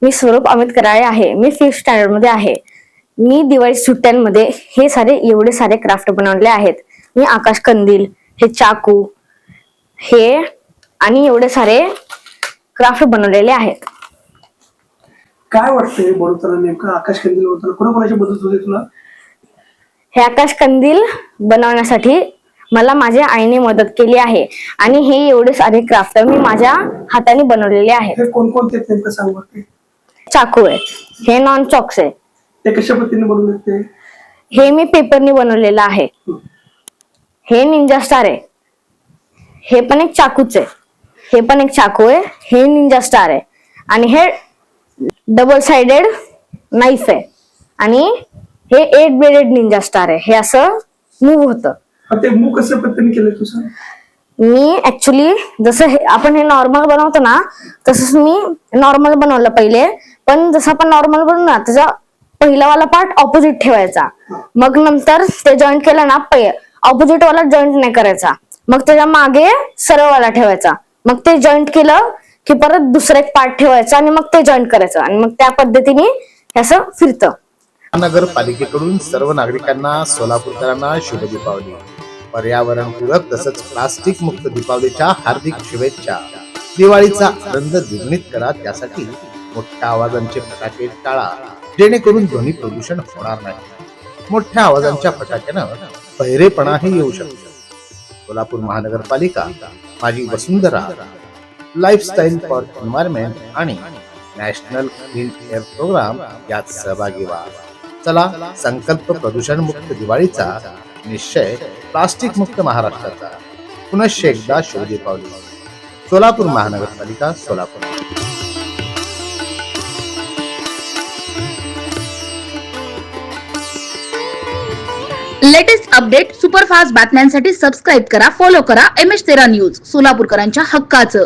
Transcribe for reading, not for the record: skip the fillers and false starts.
मी स्वरूप अमित कराळे आहे. मी 5th standard मध्ये आहे. मी दिवाळी सुट्ट्यांमध्ये हे सारे एवढे सारे क्राफ्ट बनवले आहेत. मी आकाश कंदील, हे चाकू, हे आणि एवढे सारे क्राफ्ट बनवलेले आहेत. काय वाटतंय बनवताना नेमकं आकाश कंदील बनवताना कोणाकोणाची मदत होते तुला? हे आकाश कंदील बनवण्यासाठी मला माझ्या आईने मदत केली आहे आणि हे एवढे सारे क्राफ्ट मी माझ्या हाताने बनवलेले आहेत. हे कोणकोणते आहेत नेमकं सांग बरं. चाकू आहे, हे नॉन चॉक्स आहे. ते कशा पद्धतीने बनवले ते? हे मी पेपरनी बनवलेलं आहे. हे निंजा स्टार आहे. हे पण एक चाकूच आहे. हे पण एक चाकू आहे. हे निंजा स्टार आहे आणि हे डबल साइडेड नाईफ आहे आणि हे 8 ब्लेडेड निंजा स्टार आहे. हे असं मूव होतं. ते मूव कशा पद्धतीने केलं तू सांग? मी ऍक्च्युली जसं आपण हे नॉर्मल बनवतो ना तसंच मी नॉर्मल बनवलं पहिले. पण जसं आपण नॉर्मल बनवू ना त्याचा पहिलावाला पार्ट ऑपोजिट ठेवायचा. मग नंतर ते जॉईंट केलं ना ऑपोजिट वाला जॉईंट नाही करायचा. मग त्याच्या मागे सरळवाला ठेवायचा. मग ते जॉईंट केलं की परत दुसरा एक पार्ट ठेवायचा आणि मग ते जॉईंट करायचं आणि मग त्या पद्धतीने हे असं फिरतं. महानगरपालिकेकडून सर्व नागरिकांना, सोलापूरकरांना शुभ दीपावली. पर्यावरणपूरक तसंच प्लास्टिक मुक्त दीपावलीच्या हार्दिक शुभेच्छा. दिवाळीचा आनंद द्विगुणित करा, त्यासाठी मोठ्या आवाजांचे फटाके टाळा, जेणेकरून ध्वनी प्रदूषण होणार नाही. मोठ्या आवाजांच्या फटाक्यानं बहिरेपणाही येऊ शकतो. सोलापूर महानगरपालिका, माझी वसुंधरा, लाईफस्टाईल फॉर एन्व्हायरमेंट आणि नॅशनल क्लीन एअर प्रोग्राम यात सहभागी व्हा. चला, संकल्प प्रदूषण मुक्त दिवाळीचा, निश्चय प्लास्टिक मुक्त महाराष्ट्राचा. पुनश्च एकदा शुभ दीपावली. सोलापूर महानगरपालिका, सोलापूर. लेटेस्ट अपडेट, सुपरफास्ट बातम्यांसाठी सबस्क्राईब करा, फॉलो करा MH13 न्यूज, सोलापूरकरांच्या हक्काचं.